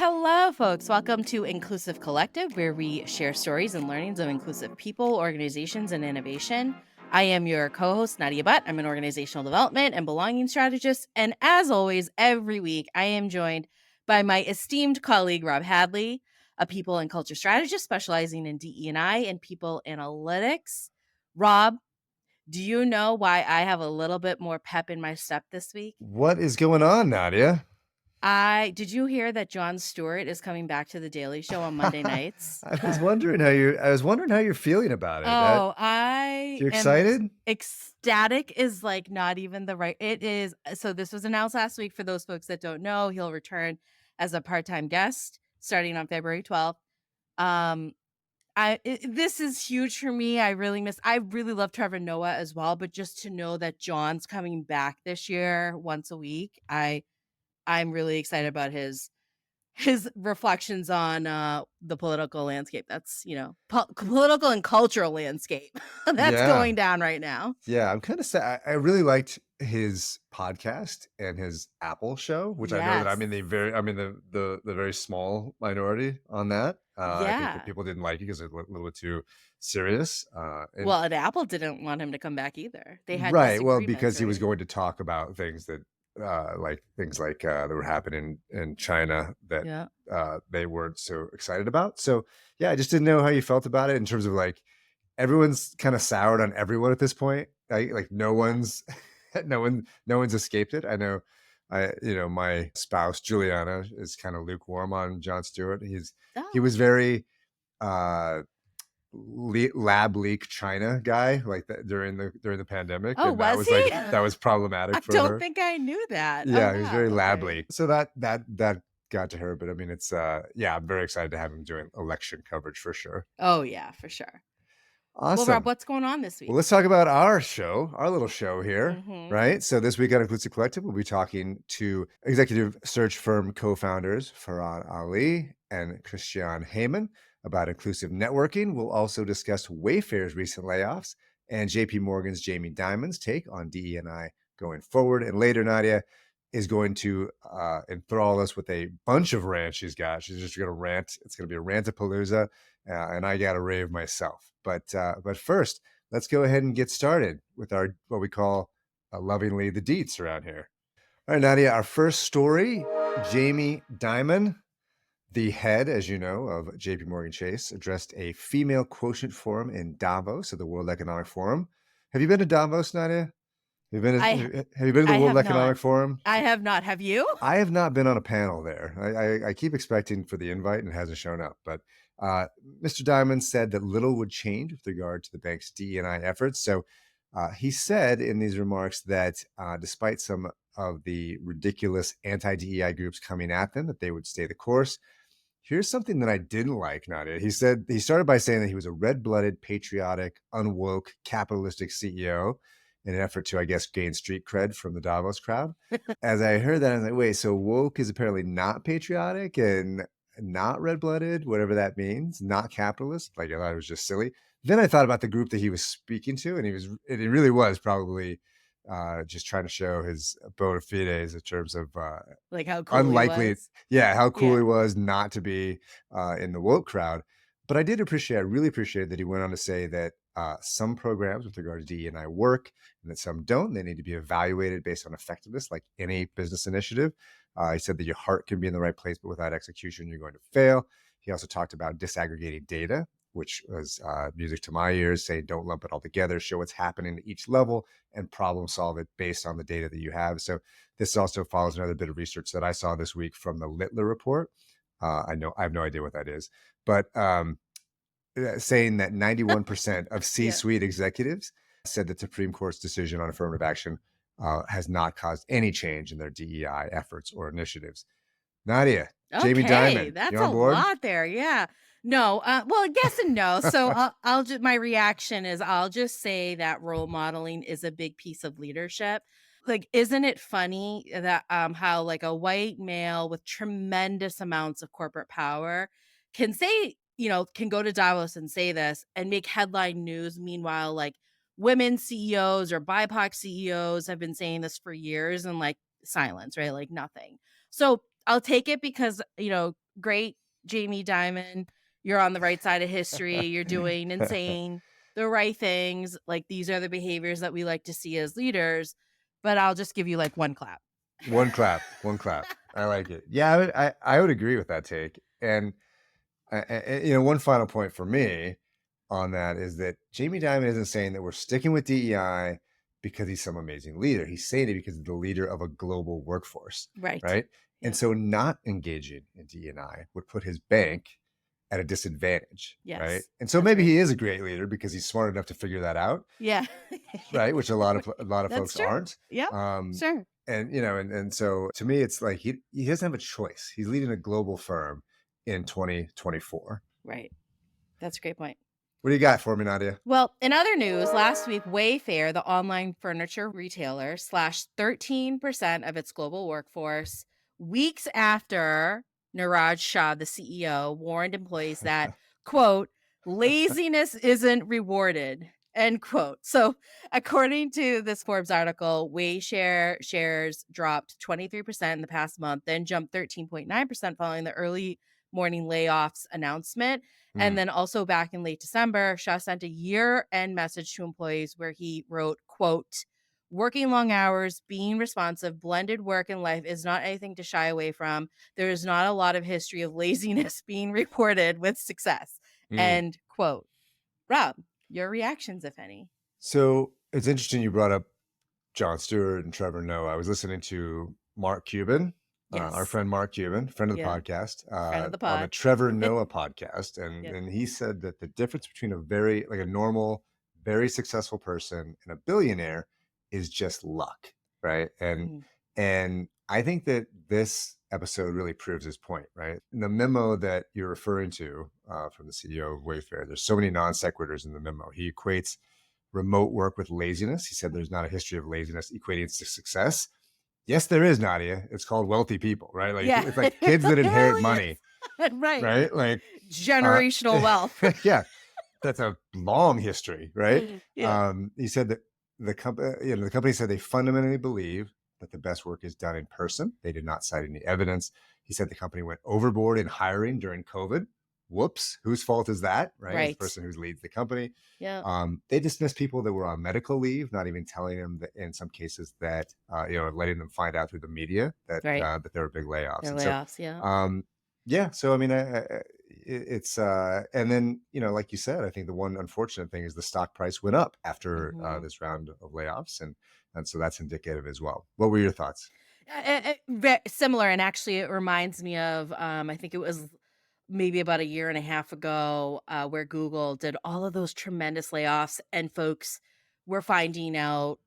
Hello, folks. Welcome to Inclusive Collective, where we share stories and learnings of inclusive people, organizations, and innovation. I am your co-host, Nadia Butt. I'm an organizational development and belonging strategist. And as always, every week, I am joined by my esteemed colleague, Rob Hadley, a people and culture strategist specializing in DE&I and people analytics. Rob, do you know why I have a little bit more pep in my step this week? What is going on, Nadia? Did you hear that Jon Stewart is coming back to The Daily Show on Monday nights? I was wondering how you're feeling about it. Oh, I You am excited? ecstatic is like not even the right. It is. So this was announced last week. For those folks that don't know, he'll return as a part-time guest starting on February 12th. Um, this is huge for me. I really love Trevor Noah as well, but just to know that John's coming back this year once a week, I'm really excited about his reflections on the political landscape. That's political and cultural landscape that's Yeah. going down right now. Yeah, I'm kind of sad. I really liked his podcast and his Apple show, which I know that Yes. I'm in the very small minority on that. I think that Yeah. people didn't like it because it's a little bit too serious. And Well, and Apple didn't want him to come back either. They had right, well, disagreements, because he was right? going to talk about things that that were happening in China that Yeah. they weren't so excited about. So yeah, I just didn't know how you felt about it in terms of like everyone's kind of soured on everyone at this point. Like no Yeah. one's no one's escaped it. I know my spouse Juliana is kind of lukewarm on Jon Stewart. He Oh. was very uh lab leak China guy like that during the pandemic, Oh, and that was was like he? that was I problematic for don't her. think I knew that. Oh, Yeah, he was wow. very lab Okay. leak. So that got to her, but I mean it's yeah, I'm very excited to have him doing election coverage for sure. Oh, yeah, for sure. Well, Rob, Awesome. what's going on this Well, week? let's talk about our show, our little show here, Mm-hmm. right? So this week on Inclusive Collective, we'll be talking to executive search firm co-founders Farad Ali and Christiaan Heijmen about inclusive networking. We'll also discuss Wayfair's recent layoffs and JP Morgan's Jamie Dimon's take on DE&I going forward. And later, Nadia is going to enthrall us with a bunch of rants she's got. She's just going to rant. It's going to be a rant-a-palooza, and I got to rave myself. But first, let's go ahead and get started with our what we call lovingly the deets around here. All right, Nadia, our first story, Jamie Dimon, the head, as you know, of JP Morgan Chase, addressed a female quotient forum in Davos at the World Economic Forum. Have you been to Davos, Nadia? I Have you been to the I World have not. Economic Forum? I have not. Have you? I have not been on a panel there. I keep expecting for the invite and it hasn't shown up. But Mr. Diamond said that little would change with regard to the bank's DE&I efforts. So he said in these remarks that despite some of the ridiculous anti-DEI groups coming at them, that they would stay the course. Here's something that I didn't like, Nadia. He said he started by saying that he was a red-blooded, patriotic, unwoke, capitalistic CEO in an effort to, I guess, gain street cred from the Davos crowd. As I heard that, I was like, wait, so woke is apparently not patriotic and not red-blooded, whatever that means, not capitalist. Like I thought it was just silly. Then I thought about the group that he was speaking to, and it really was probably just trying to show his bona fides in terms of Like how cool he unlikely, was? yeah, how cool Yeah. he was not to be in the woke crowd. But I really appreciate that he went on to say that some programs with regard to DE&I work and that some don't. They need to be evaluated based on effectiveness, like any business initiative. He said that your heart can be in the right place, but without execution, you're going to fail. He also talked about disaggregating data, which was music to my ears, saying don't lump it all together, show what's happening at each level and problem solve it based on the data that you have. So this also follows another bit of research that I saw this week from the Littler report. I have no idea what that is, but saying that 91% of Yeah. C-suite executives said that the Supreme Court's decision on affirmative action has not caused any change in their DEI efforts or initiatives. Nadia, Jamie Okay, Dimon, you that's a on board? lot there. Yeah. No, well, yes and no. So I'll just my reaction is I'll just say that role modeling is a big piece of leadership. Like, isn't it funny that how like a white male with tremendous amounts of corporate power can say, can go to Davos and say this and make headline news. Meanwhile, like women CEOs or BIPOC CEOs have been saying this for years and like silence, right? Like nothing. So I'll take it because, great, Jamie Dimon. You're on the right side of history. You're doing and saying the right things. Like, these are the behaviors that we like to see as leaders, but I'll just give you like one clap. One clap, one clap. I like it. Yeah, I would agree with that take. And one final point for me on that is that Jamie Dimon isn't saying that we're sticking with DEI because he's some amazing leader. He's saying it because he's the leader of a global workforce, Right. right? And Yep. so not engaging in DEI would put his bank at a disadvantage, right? Yes. And so That's maybe right. he is a great leader because he's smart enough to figure that out, Yeah. right? Which a lot of That's folks true. aren't. Yep. Um, Sure. and so to me, it's like he doesn't have a choice. He's leading a global firm in 2024. Right. That's a great point. What do you got for me, Nadia? Well, in other news, last week, Wayfair, the online furniture retailer, slashed 13% of its global workforce weeks after Niraj Shah, the CEO, warned employees that, quote, laziness isn't rewarded, end quote. So, according to this Forbes article, Wayshare shares dropped 23% in the past month, then jumped 13.9% following the early morning layoffs announcement. And Hmm. then also back in late December, Shah sent a year-end message to employees where he wrote, quote, working long hours, being responsive, blended work and life is not anything to shy away from. There is not a lot of history of laziness being reported with success. Hmm. End quote. Rob, your reactions, if any. So it's interesting you brought up Jon Stewart and Trevor Noah. I was listening to Mark Cuban, our Yes. friend Mark Cuban, friend of the Yeah. podcast, Friend of the on the pod. Trevor Noah podcast, Yep. and he said that the difference between a normal, very successful person and a billionaire is just luck, right? Mhm. And I think that this episode really proves his point, right? In the memo that you're referring to from the CEO of Wayfair, there's so many non sequiturs in the memo. He equates remote work with laziness. He said there's not a history of laziness equating to success. Yes, there is, Nadia. It's called wealthy people, right? Like Yeah. it's like kids that It inherit really money, is. Right. right? Like, uh, Generational wealth. yeah, that's a long history, right? Yeah. He said that the company said they fundamentally believe that the best work is done in person. They did not cite any evidence. He said the company went overboard in hiring during COVID. Whoops, whose fault is that? Right, as the Right. person who leads the company. Yeah. They dismissed people that were on medical leave, not even telling them that in some cases that letting them find out through the media that Right. that there were big layoffs. Their And so, layoffs. Yeah. um, yeah. So I mean, it's and then like you said, I think the one unfortunate thing is the stock price went up after Mhm. this round of layoffs, and so that's indicative as well. What were your thoughts? Similar, and actually, it reminds me of I think it was maybe about a year and a half ago, where Google did all of those tremendous layoffs, and folks were finding out,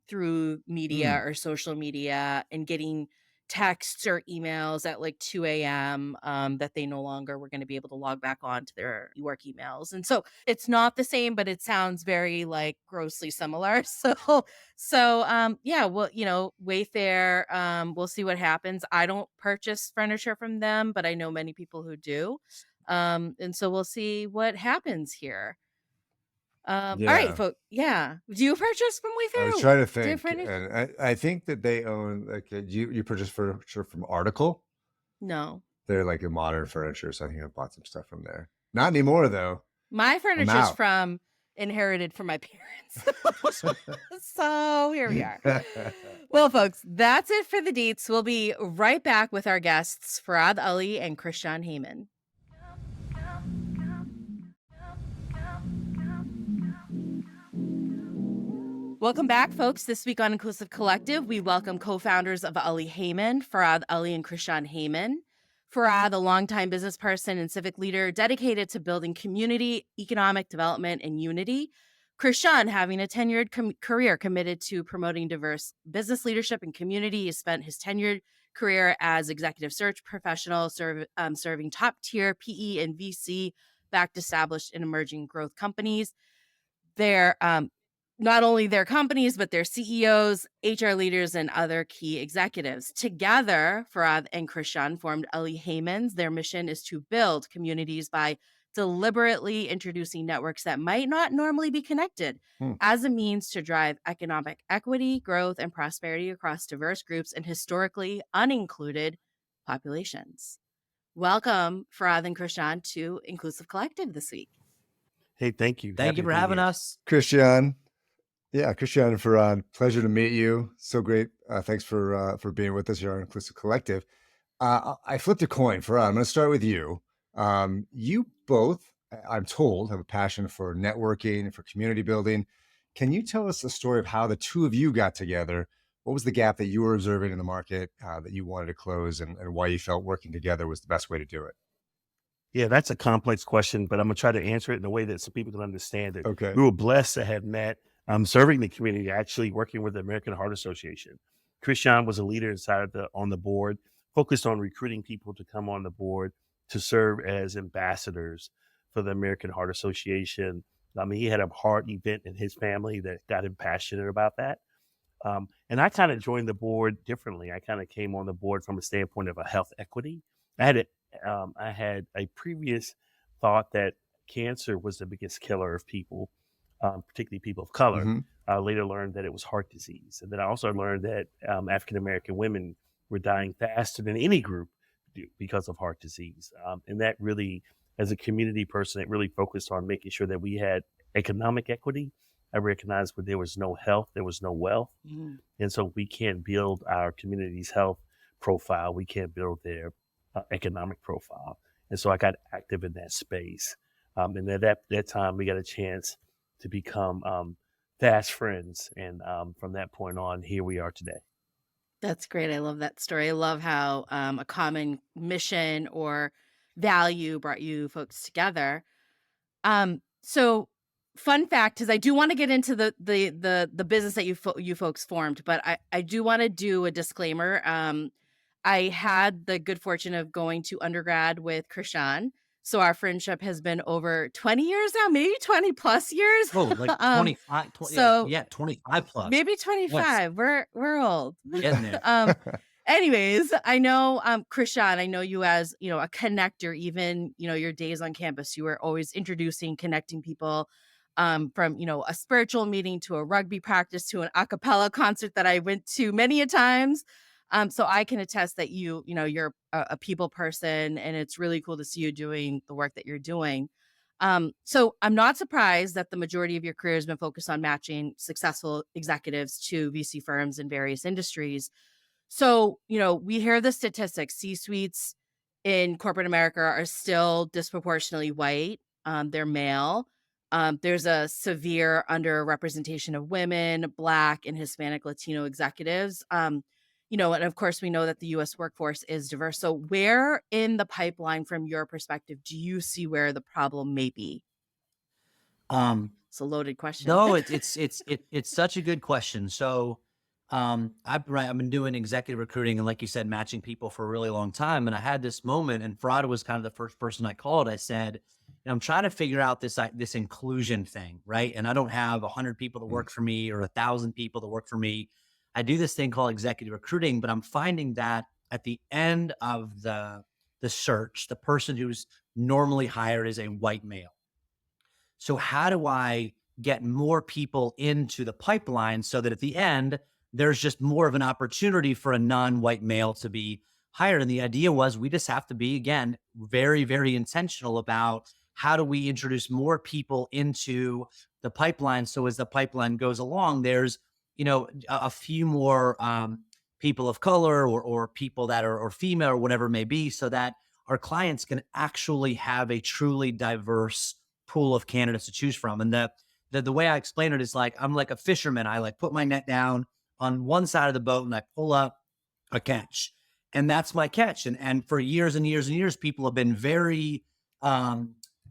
through media Mm, or social media and getting texts or emails at like 2 a.m. That they no longer were going to be able to log back on to their work emails. And so it's not the same, but it sounds very like grossly similar. Yeah, well, Wayfair, we'll see what happens. I don't purchase furniture from them, but I know many people who do. And so we'll see what happens here. All right, yeah. folks. Yeah. Do you purchase from I was Wayfair? trying to Do you have think, furniture? and I think that they own you purchase furniture from Article. No. They're like a modern furniture, so I think I bought some stuff from there. Not anymore though. My I'm furniture's out. from inherited from my parents. So here we are. Well, folks, that's it for the deets. We'll be right back with our guests, Farad Ali and Christiaan Heijmen. Welcome back, folks. This week on Inclusive Collective, we welcome co-founders of Ali Heijmen, Farad Ali and Christiaan Heijmen. Farad, a longtime business person and civic leader dedicated to building community, economic development, and unity. Christiaan, having a tenured career committed to promoting diverse business leadership and community, has spent his tenured career as executive search professional, serving top-tier PE and VC-backed established and emerging growth companies. Their not only their companies, but their CEOs, HR leaders, and other key executives. Together, Farad and Christiaan formed Ali Heijmen's. Their mission is to build communities by deliberately introducing networks that might not normally be connected Hmm. as a means to drive economic equity, growth, and prosperity across diverse groups and historically unincluded populations. Welcome, Farad and Christiaan, to Inclusive Collective this week. Hey, thank you. Thank Happy you to for be having here. us. Christiaan. Yeah, Christiaan and Farad, pleasure to meet you. So great. Thanks for being with us here on Inclusive Collective. I flipped a coin. Farad, I'm going to start with you. You both, I'm told, have a passion for networking and for community building. Can you tell us the story of how the two of you got together? What was the gap that you were observing in the market that you wanted to close, and why you felt working together was the best way to do it? Yeah, that's a complex question, but I'm gonna try to answer it in a way that some people can understand it. Okay. We were blessed to have met serving the community, actually working with the American Heart Association. Christiaan was a leader inside on the board, focused on recruiting people to come on the board to serve as ambassadors for the American Heart Association. I mean, he had a heart event in his family that got him passionate about that. And I kind of joined the board differently. I kind of came on the board from a standpoint of a health equity. I had a previous thought that cancer was the biggest killer of people, particularly people of color. Hmm. I later learned that it was heart disease. And then I also learned that African American women were dying faster than any group because of heart disease. And that really, as a community person, it really focused on making sure that we had economic equity. I recognized where there was no health, there was no wealth. Mm. And so we can't build our community's health profile. We can't build their economic profile. And so I got active in that space. And at that time, we got a chance to become fast friends. And from that point on, here we are today. That's great. I love that story. I love how a common mission or value brought you folks together. So fun fact is I do want to get into the business that you folks formed, but I do want to do a disclaimer. I had the good fortune of going to undergrad with Christiaan. So our friendship has been over 20 years now, maybe 20 plus years. Oh, like 25, So yeah, 25 plus. maybe Yes, 25. We're old. getting there. Anyways, I know Christiaan, I know you as, a connector, even, your days on campus, you were always introducing, connecting people from, a spiritual meeting to a rugby practice to an a cappella concert that I went to many a times. So I can attest that you're a people person, and it's really cool to see you doing the work that you're doing. So I'm not surprised that the majority of your career has been focused on matching successful executives to VC firms in various industries. So, we hear the statistics. C-suites in corporate America are still disproportionately white. They're male. There's a severe underrepresentation of women, Black, and Hispanic Latino executives. And of course, we know that the US workforce is diverse. So, where in the pipeline, from your perspective, do you see where the problem may be? Um, It's a loaded question. no, it's such a good question. So, I've been doing executive recruiting and, like you said, matching people for a really long time. And I had this moment, and Farad was kind of the first person I called. I said, I'm trying to figure out this inclusion thing, right? And I don't have 100 people to work for me or 1,000 people to work for me. I do this thing called executive recruiting, but I'm finding that at the end of the search, the person who's normally hired is a white male. So how do I get more people into the pipeline so that at the end, there's just more of an opportunity for a non-white male to be hired? And the idea was we just have to be, again, very, very intentional about how do we introduce more people into the pipeline. So as the pipeline goes along, there's, a few more people of color or people that are or female or whatever it may be, so that our clients can actually have a truly diverse pool of candidates to choose from. And the way I explain it is like I'm like a fisherman. I like put my net down on one side of the boat and I pull up a catch, and that's my catch. And for years and years and years, people have been very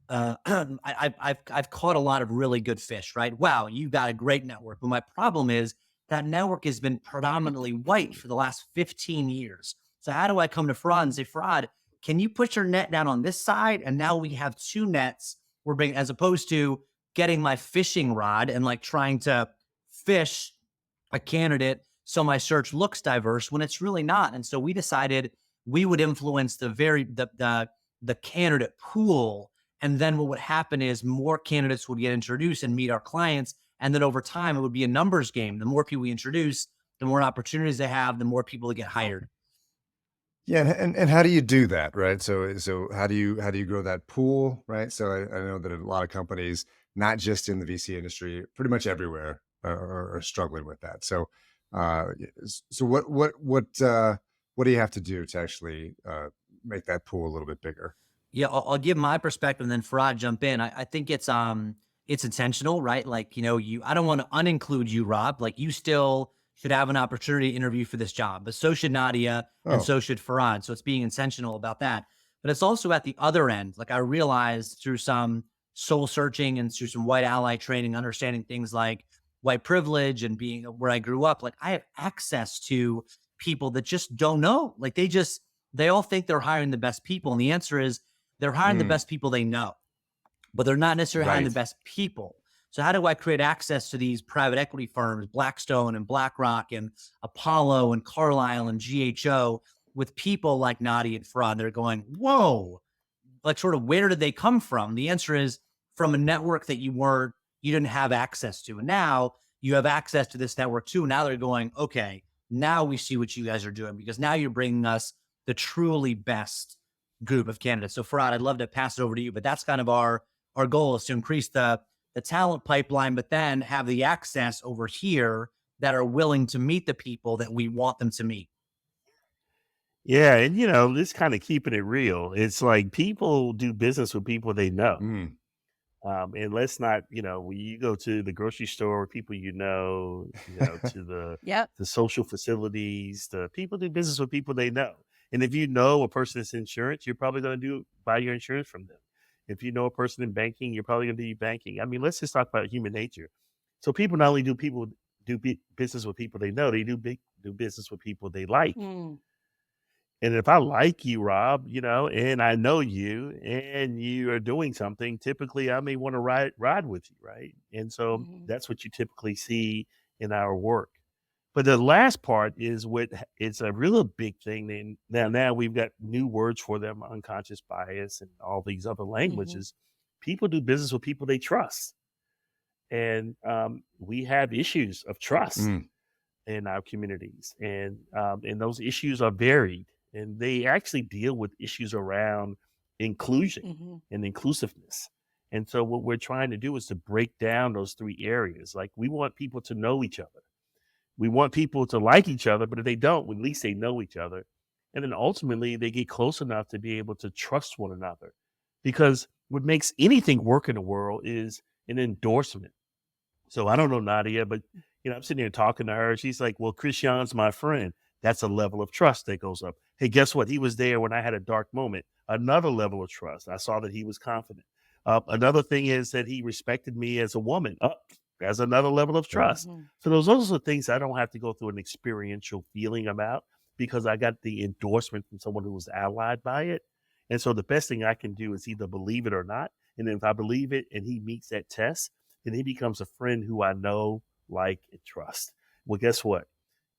I've caught a lot of really good fish, right? Wow, you got a great network. But my problem is that network has been predominantly white for the last 15 years. So how do I come to Farad and say, Farad, can you put your net down on this side? And now we have two nets. We're being, as opposed to getting my fishing rod and like trying to fish a candidate so my search looks diverse when it's really not. And so we decided we would influence the candidate pool. And then what would happen is more candidates would get introduced and meet our clients. And then over time, it would be a numbers game. The more people we introduce, the more opportunities they have, the more people that get hired. Yeah, and how do you do that, right? So how do you grow that pool, right? So I know that a lot of companies, not just in the VC industry, pretty much everywhere, are struggling with that. So, so what do you have to do to actually make that pool a little bit bigger? Yeah, I'll give my perspective and then Farad jump in. I think it's intentional, right? Like, you I don't want to uninclude you, Rob. Like you still should have an opportunity to interview for this job, but so should Nadia and Oh, so should Farad. So it's being intentional about that. But it's also at the other end. Like I realized through some soul searching and through some white ally training, understanding things like white privilege and being where I grew up, like I have access to people that just don't know. Like they all think they're hiring the best people. And the answer is they're hiring the mm, best people they know, but they're not necessarily hiring the right. best people. So how do I create access to these private equity firms, Blackstone and BlackRock and Apollo and Carlyle and GHO with people like Nadia and Farad? They're going, whoa, like sort of where did they come from? The answer is from a network that you didn't have access to. And now you have access to this network too. Now they're going, okay, now we see what you guys are doing because now you're bringing us the truly best group of candidates. So Farad, I'd love to pass it over to you, but that's kind of our goal is to increase the talent pipeline, but then have the access over here that are willing to meet the people that we want them to meet. Yeah, and just kind of keeping it real. It's like people do business with people they know. Mm, And let's not, when you go to the grocery store, people to Yep. the social facilities, the people do business with people they know. And if you know a person that's insurance, you're probably going to buy your insurance from them. If you know a person in banking, you're probably going to do banking. I mean, let's just talk about human nature. So people not only do people do business with people they know, they do business with people they like. Mm, And if I like you, Rob, and I know you and you are doing something, typically I may want to ride with you, right? And so mhm, that's what you typically see in our work. But the last part is it's a real big thing. And now we've got new words for them, unconscious bias and all these other mhm, languages. People do business with people they trust. And we have issues of trust mm, in our communities, and those issues are varied, and they actually deal with issues around inclusion mhm, and inclusiveness. And so, what we're trying to do is to break down those three areas. Like, we want people to know each other, we want people to like each other, but if they don't, at least they know each other. And then ultimately, they get close enough to be able to trust one another. Because what makes anything work in the world is an endorsement. So I don't know Nadia, but I'm sitting here talking to her. She's like, "Well, Christian's my friend." That's a level of trust that goes up. Hey, guess what? He was there when I had a dark moment. Another level of trust. I saw that he was confident. Another thing is that he respected me as a woman. There's another level of right. trust. mhm. So those are things I don't have to go through an experiential feeling about because I got the endorsement from someone who was allied by it. And so the best thing I can do is either believe it or not. And if I believe it and he meets that test, then he becomes a friend who I know, like, and trust. Well, guess what?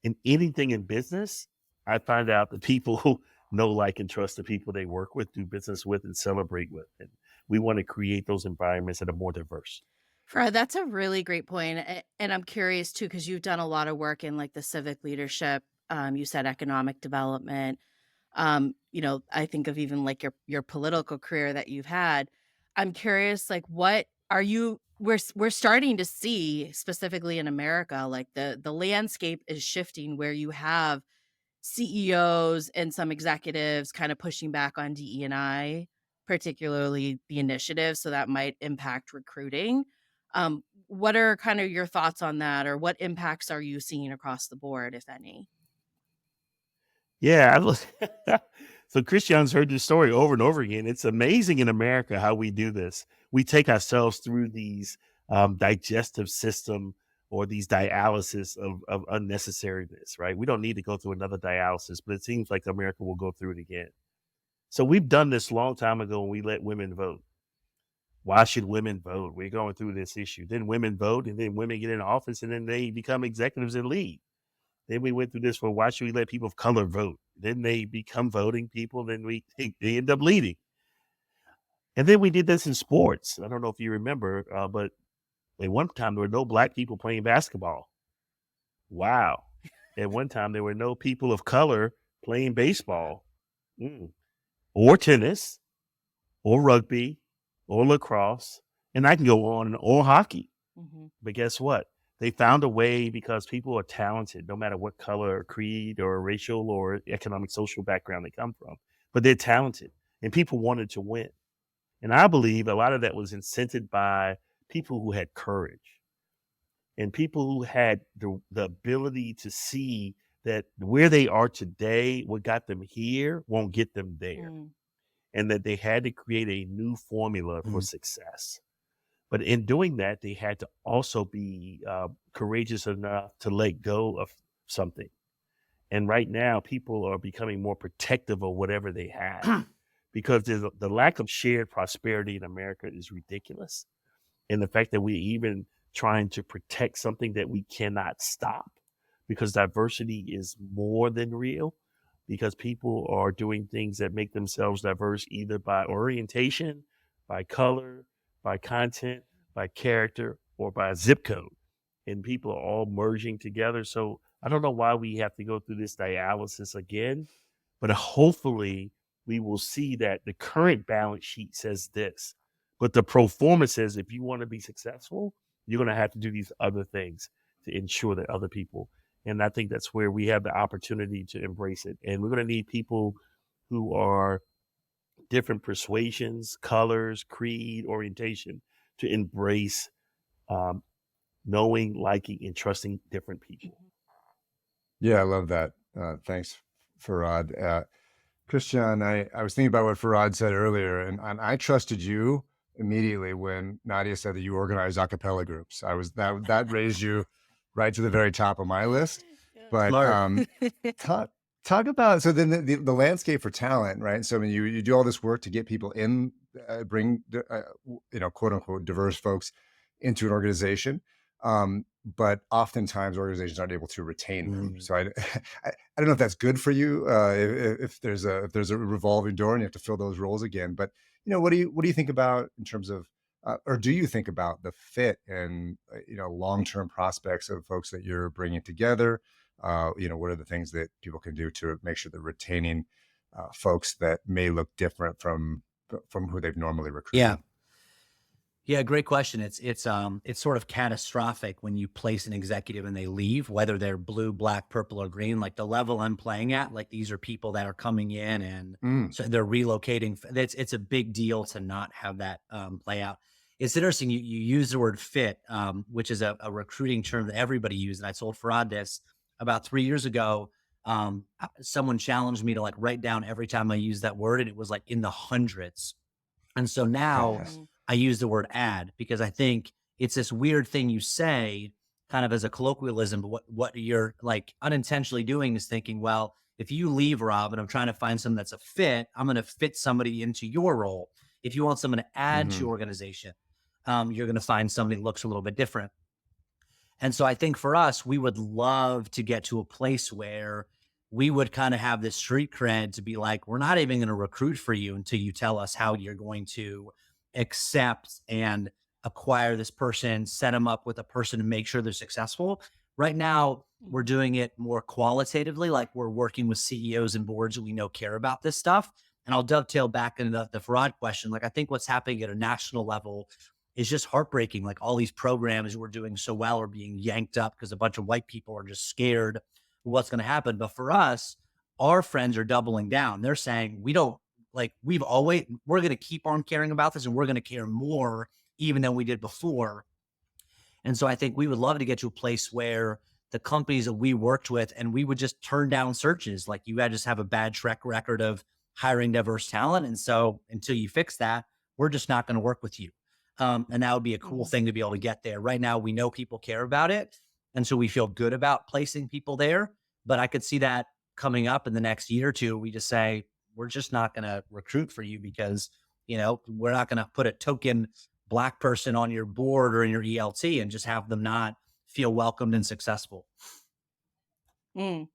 In anything in business, I find out the people who know, like, and trust the people they work with, do business with, and celebrate with. And we want to create those environments that are more diverse. Fred, that's a really great point. And I'm curious too, because you've done a lot of work in like the civic leadership. You said economic development. I think of even like your political career that you've had. I'm curious, like, what are you? We're starting to see specifically in America, like the landscape is shifting where you have CEOs and some executives kind of pushing back on DE&I, particularly the initiative, so that might impact recruiting. What are kind of your thoughts on that, or what impacts are you seeing across the board, if any? Yeah. So Christian's heard this story over and over again. It's amazing in America how we do this. We take ourselves through these digestive system or these dialysis of unnecessariness, right? We don't need to go through another dialysis, but it seems like America will go through it again. So we've done this a long time ago when we let women vote. Why should women vote? We're going through this issue. Then women vote, and then women get in office, and then they become executives and lead. Then we went through this for why should we let people of color vote? Then they become voting people. Then they end up leading. And then we did this in sports. I don't know if you remember, but at one time there were no black people playing basketball. Wow. At one time there were no people of color playing baseball. Mm. Or tennis, or rugby, or lacrosse, and I can go on, or hockey. Mhm. But guess what? They found a way because people are talented, no matter what color or creed or racial or economic social background they come from. But they're talented, and people wanted to win. And I believe a lot of that was incented by people who had courage and people who had the ability to see that where they are today, what got them here, won't get them there, Mm. and that they had to create a new formula for Mm. success. But in doing that, they had to also be courageous enough to let go of something. And right now, people are becoming more protective of whatever they have because the lack of shared prosperity in America is ridiculous. And the fact that we're even trying to protect something that we cannot stop because diversity is more than real, because people are doing things that make themselves diverse either by orientation, by color, by content, by character, or by zip code. And people are all merging together. So I don't know why we have to go through this dialysis again, but hopefully we will see that the current balance sheet says this, but the pro forma says if you want to be successful, you're going to have to do these other things to ensure that other people. And I think that's where we have the opportunity to embrace it. And we're going to need people who are different persuasions, colors, creed, orientation to embrace um, knowing, liking, and trusting different people. Yeah, I love that. Thanks, Farad. Christian, I was thinking about what Farad said earlier, and I trusted you immediately when Nadia said that you organize a cappella groups. I was that raised you right to the very top of my list. But Smart. talk talk about so then the landscape for talent, right? So I mean, you do all this work to get people in, bring quote unquote diverse folks into an organization. But oftentimes organizations aren't able to retain them. Mm. So I don't know if that's good for you, if there's a revolving door and you have to fill those roles again. But what do you think about in terms of, or do you think about the fit and long term prospects of folks that you're bringing together? What are the things that people can do to make sure they're retaining folks that may look different from who they've normally Yeah. recruited? Yeah, great question. It's sort of catastrophic when you place an executive and they leave, whether they're blue, black, purple, or green. Like the level I'm playing at, like these are people that are coming in and Mm, so they're relocating. It's a big deal to not have that play out. It's interesting. You use the word fit, which is a recruiting term that everybody uses. And I told Farad this about 3 years ago. Someone challenged me to like write down every time I use that word, and it was like in the hundreds. And so now fantastic. Mhm. I use the word ad because I think it's this weird thing you say kind of as a colloquialism, but what you're like unintentionally doing is thinking, well, if you leave, Rob, and I'm trying to find someone that's a fit, I'm going to fit somebody into your role. If you want someone to add to Hmm. your organization, you're going to find somebody that looks a little bit different. And so I think for us, we would love to get to a place where we would kind of have this street cred to be like, we're not even going to recruit for you until you tell us how you're going to accept and acquire this person, set them up with a person to make sure they're successful. Right now, we're Mhm. doing it more qualitatively, like we're working with CEOs and boards that we know care about this stuff. And I'll dovetail back into the fraud question. Like, I think what's happening at a national level is just heartbreaking. Like all these programs we're doing so well are being yanked up because a bunch of white people are just scared of what's going to happen. But for us, our friends are doubling down. They're saying, we don't like, we're going to keep on caring about this and we're going to care more even than we did before. And so I think we would love to get to a place where the companies that we worked with and we would just turn down searches. Like you had just have a bad track record of hiring diverse talent. And so until you fix that, we're just not going to work with you. And that would be a cool Mhm. thing to be able to get there. Right now, we know people care about it. And so we feel good about placing people there. But I could see that coming up in the next year or two. We just say, we're just not going to recruit for you because, we're not going to put a token Black person on your board or in your ELT and just have them not feel welcomed and successful. Mm.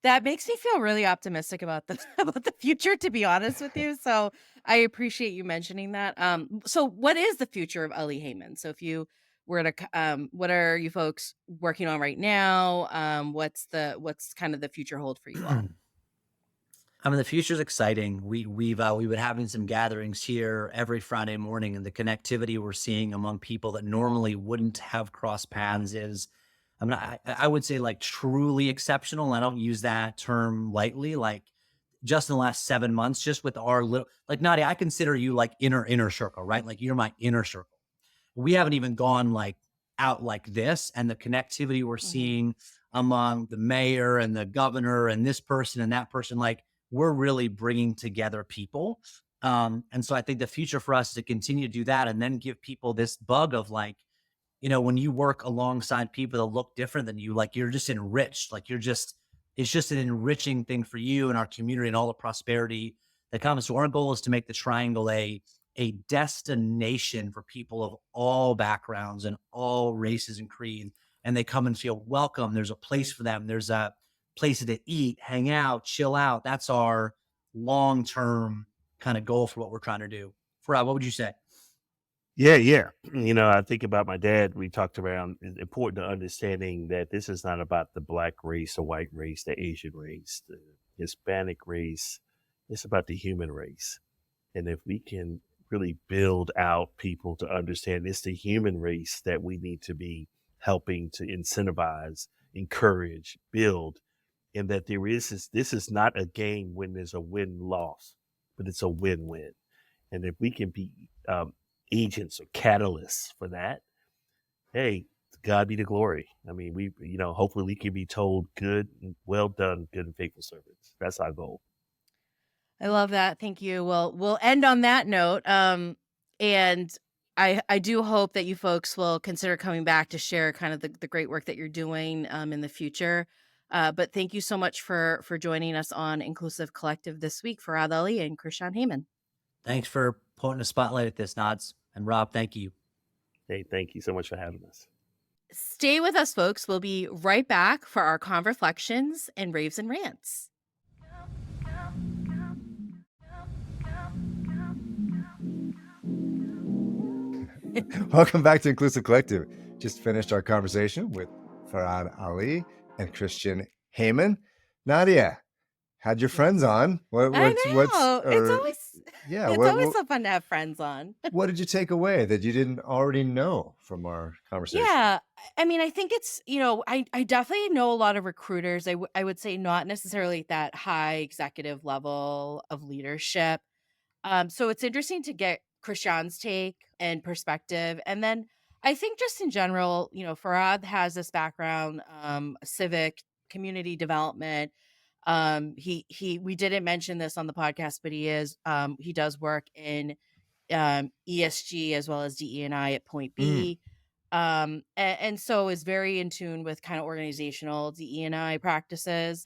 That makes me feel really optimistic about the about the future, to be honest with you. So I appreciate you mentioning that. So what is the future of Ellie Heyman? So if you were to, what are you folks working on right now? What's kind of the future hold for you all? I mean, the future's exciting. We've been having some gatherings here every Friday morning, and the connectivity we're seeing among people that normally wouldn't have crossed paths is, I mean, I would say like truly exceptional. I don't use that term lightly. Like just in the last 7 months, just with our little, like Nadia, I consider you like inner circle, right? Like you're my inner circle. We haven't even gone like out like this, and the connectivity we're Mhm. seeing among the mayor and the governor and this person and that person, like we're really bringing together people. And so I think the future for us is to continue to do that and then give people this bug of like, when you work alongside people that look different than you, like you're just enriched, like it's just an enriching thing for you and our community and all the prosperity that comes. So our goal is to make the triangle a destination for people of all backgrounds and all races and creeds. And they come and feel welcome. There's a place for them. There's a place to eat, hang out, chill out. That's our long-term kind of goal for what we're trying to do. Farad, what would you say? Yeah, yeah. I think about my dad. We talked around it's important to understanding that this is not about the black race, the white race, the Asian race, the Hispanic race. It's about the human race. And if we can really build out people to understand it's the human race that we need to be helping to incentivize, encourage, build, and that this is not a game when there's a win-loss, but it's a win-win. And if we can be agents or catalysts for that, hey, to God be the glory. I mean, hopefully we can be told good, well done, good and faithful servants. That's our goal. I love that. Thank you. Well, we'll end on that note. And I do hope that you folks will consider coming back to share kind of the great work that you're doing in the future. But thank you so much for joining us on Inclusive Collective this week, for Hadley and Christiaan Heijmen. Thanks for putting a spotlight at this, Nods. And Rob, thank you. Hey, thank you so much for having us. Stay with us, folks. We'll be right back for our converflections and raves and rants. Welcome back to Inclusive Collective. Just finished our conversation with Farad Ali and Christiaan Heijmen. Nadia, had your friends on? I know. It's always so fun to have friends on. What did you take away that you didn't already know from our conversation? Yeah. I mean, I think it's, I definitely know a lot of recruiters. I would say not necessarily at that high executive level of leadership. So it's interesting to get Christiaan's take and perspective. And then I think just in general, Farad has this background, civic community development. We didn't mention this on the podcast, but he does work in ESG as well as DE&I at Point B. And so is very in tune with kind of organizational DE&I practices.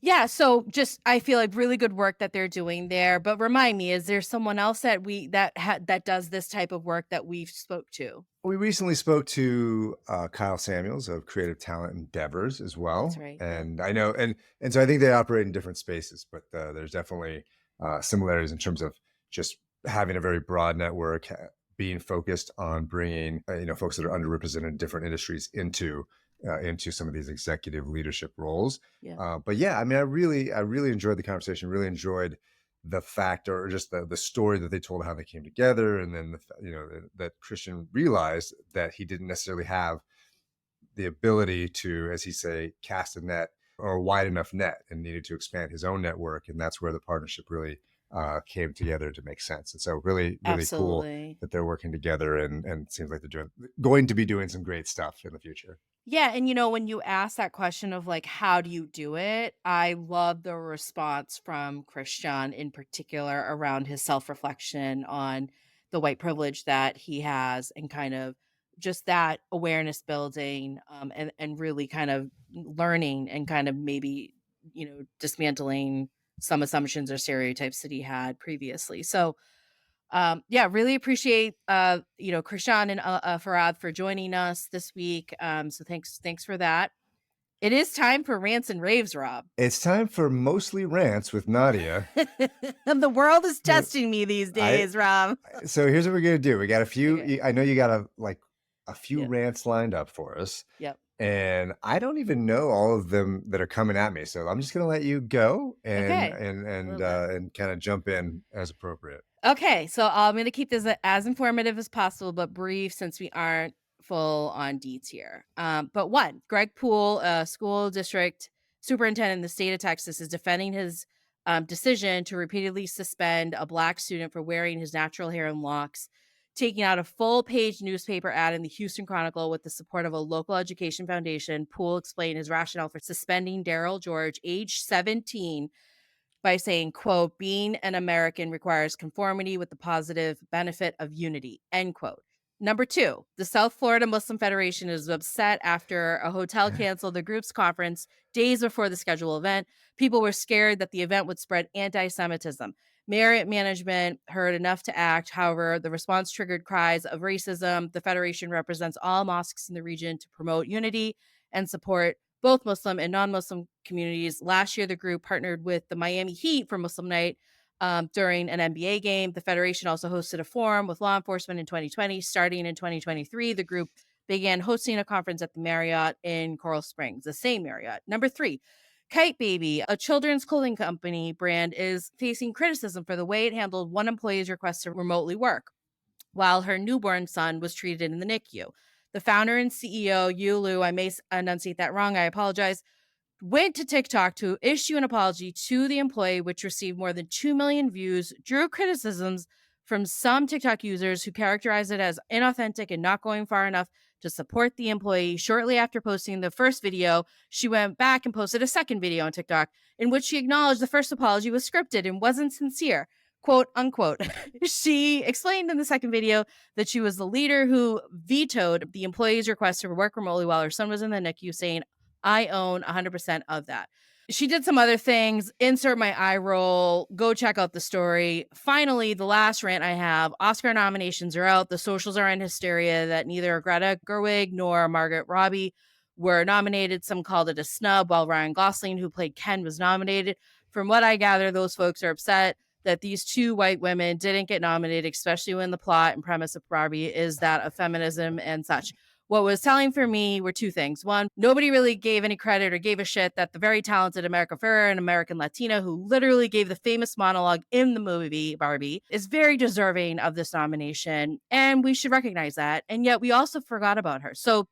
Yeah, so just I feel like really good work that they're doing there. But remind me, is there someone else that does this type of work that we've spoke to? We recently spoke to Kyle Samuels of Creative Talent Endeavors as well. That's right. And I know, and so I think they operate in different spaces, but there's definitely similarities in terms of just having a very broad network, being focused on bringing folks that are underrepresented in different industries into some of these executive leadership roles. Yeah. But yeah, I mean, I really enjoyed the conversation. Really enjoyed the fact, or just the story that they told, how they came together, and then that Christiaan realized that he didn't necessarily have the ability to, as he say, cast a net or a wide enough net, and needed to expand his own network, and that's where the partnership really came together to make sense. And so really cool that they're working together, and it seems like they're going to be doing some great stuff in the future. Yeah, and when you ask that question of like, how do you do it? I love the response from Christiaan in particular around his self-reflection on the white privilege that he has, and kind of just that awareness building, and really kind of learning and kind of maybe, dismantling some assumptions or stereotypes that he had previously. So yeah, really appreciate Christiaan and Farad for joining us this week. So thanks for that. It is time for rants and raves, Rob. It's time for Mostly Rants with Nadia. The world is testing me these days, Rob. So here's what we're gonna do. We got a few. Okay. I know you got a few rants lined up for us. Yep. and I don't even know all of them that are coming at me. So I'm just gonna let you go and Okay. and I and love that. uh, and kind of jump in as appropriate. Okay, so I'm gonna keep this as informative as possible, but brief since we aren't full on deets here. But one, Greg Poole, school district superintendent in the state of Texas, is defending his decision to repeatedly suspend a black student for wearing his natural hair in locks, taking out a full-page newspaper ad in the Houston Chronicle with the support of a local education foundation. Poole explained his rationale for suspending Daryl George, age 17, by saying, quote, being an American requires conformity with the positive benefit of unity, end quote. Number two, the South Florida Muslim Federation is upset after a hotel canceled the group's conference days before the scheduled event. People were scared that the event would spread anti-Semitism. Marriott management heard enough to act. However, the response triggered cries of racism. The Federation represents all mosques in the region to promote unity and support both Muslim and non-Muslim communities. Last year, the group partnered with the Miami Heat for Muslim Night during an NBA game. The Federation also hosted a forum with law enforcement in 2020. Starting in 2023, the group began hosting a conference at the Marriott in Coral Springs, the same Marriott. Number three, Kyte Baby, a children's clothing company brand, is facing criticism for the way it handled one employee's request to remotely work while her newborn son was treated in the NICU. The founder and CEO, Yulu, I may enunciate that wrong, I apologize, went to TikTok to issue an apology to the employee, which received more than 2 million views, drew criticisms from some TikTok users who characterized it as inauthentic and not going far enough to support the employee. Shortly after posting the first video, she went back and posted a second video on TikTok in which she acknowledged the first apology was scripted and wasn't sincere, quote unquote. She explained in the second video that she was the leader who vetoed the employee's request to work remotely while her son was in the NICU, saying, I own 100% of that. She did some other things. Insert my eye roll. Go check out the story. Finally, the last rant I have, Oscar nominations are out. The socials are in hysteria that neither Greta Gerwig nor Margot Robbie were nominated. Some called it a snub, while Ryan Gosling, who played Ken, was nominated. From what I gather, those folks are upset that these two white women didn't get nominated, especially when the plot and premise of Barbie is that of feminism and such. What was telling for me were two things. One, nobody really gave any credit or gave a shit that the very talented America Ferrera, an American Latina who literally gave the famous monologue in the movie Barbie, is very deserving of this nomination. And we should recognize that. And yet we also forgot about her. So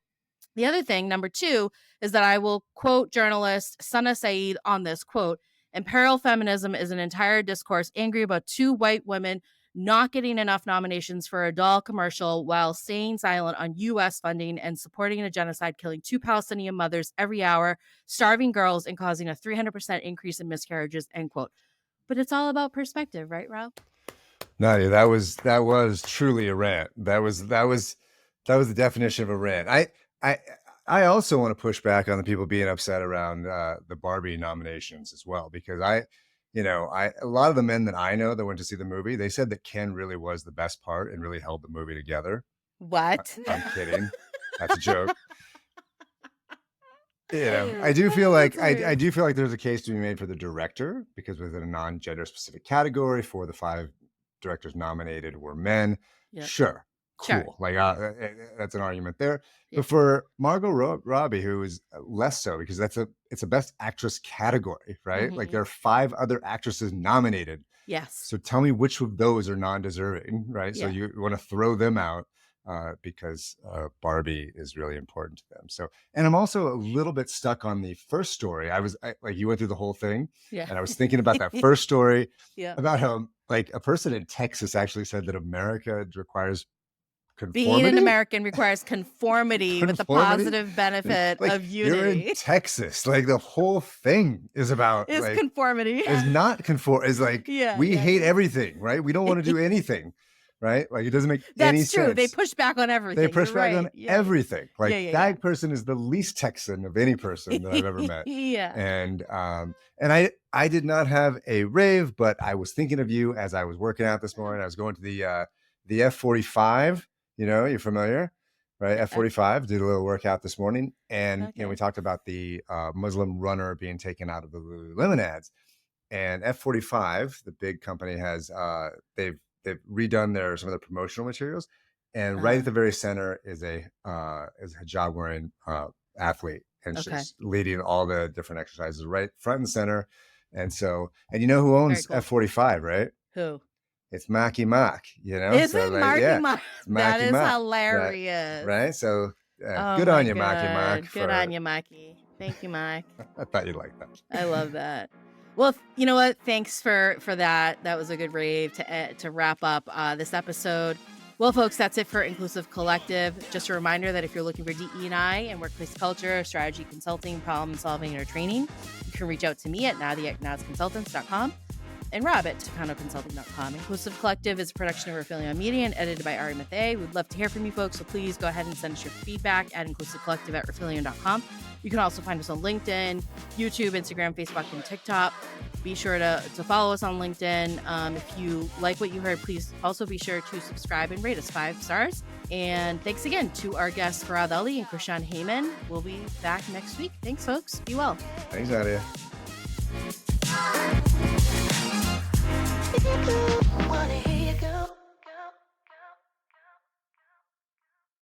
the other thing, number two, is that I will quote journalist Sana Saeed on this quote, imperial feminism is an entire discourse angry about two white women not getting enough nominations for a doll commercial while staying silent on U.S. funding and supporting a genocide, killing two Palestinian mothers every hour, starving girls, and causing a 300% increase in miscarriages, end quote. But it's all about perspective, right, Rob? Nadia, that was truly a rant. That was the definition of a rant. I I also want to push back on the people being upset around the Barbie nominations as well, because a lot of the men that I know that went to see the movie, they said that Ken really was the best part and really held the movie together. What? I'm kidding. That's a joke. I do feel like I do feel like there's a case to be made for the director, because within a non-gender specific category, 4 of the 5 directors nominated were men. Yep. Sure, Sure. cool. Like that's an argument there. Yeah. But for Margot Robbie, who is less so, because it's a best actress category, right? Like there are 5 other actresses nominated. Yes. So tell me which of those are non-deserving, right? So Yeah. you want to throw them out because Barbie is really important to them. So, and I'm also a little bit stuck on the first story. Like you went through the whole thing, Yeah. and I was thinking about that first story Yeah. about how like a person in Texas actually said that America requires Being conformity. an American requires conformity with the Conformity? positive benefit Like of you're in unity. Texas. Like the whole thing is about Is like conformity. is not conform. Is like Yeah, we yeah, hate yeah. everything, right? We don't want to do anything, right? Like it doesn't make any That's true. sense. They push back on everything. They push You're back right. on Yeah. everything. Like Yeah, yeah, that person is the least Texan of any person that I've ever met. Yeah. And I did not have a rave, but I was thinking of you as I was working out this morning. I was going to the F45. You're familiar, right? F45. Did a little workout this morning, and we Okay. talked about the Muslim runner being taken out of the Lululemon ads. And F45, the big company, has they've redone some of their promotional materials, and right at the very center is a hijab wearing athlete, and Okay. she's leading all the different exercises right front and center. And so, and you know who Very owns cool. F45, right? Who? It's Marky Mark, you know? Is So it like, Marky yeah, Mark? it's That Marky is Mark, right? hilarious. Right? So Oh good my on you, Marky Mark. God. Good on you, Marky. Thank you, Mark. I thought you'd like that. I love that. Well, you know what? Thanks for that. That was a good rave to wrap up this episode. Well, folks, that's it for Inclusive Collective. Just a reminder that if you're looking for DE&I and workplace culture, strategy consulting, problem solving, or training, you can reach out to me at nadia@nadsconsultants.com and Rob at TacanoConsulting.com. Inclusive Collective is a production of Rifelion Media and edited by Ari Mathay. We'd love to hear from you folks, so please go ahead and send us your feedback at inclusivecollective@rifelion.com. You can also find us on LinkedIn, YouTube, Instagram, Facebook, and TikTok. Be sure to follow us on LinkedIn. If you like what you heard, please also be sure to subscribe and rate us 5 stars. And thanks again to our guests, Farad and Christiaan Heijmen. We'll be back next week. Thanks, folks. Be well. Thanks, Nadia. Wanna hear you go.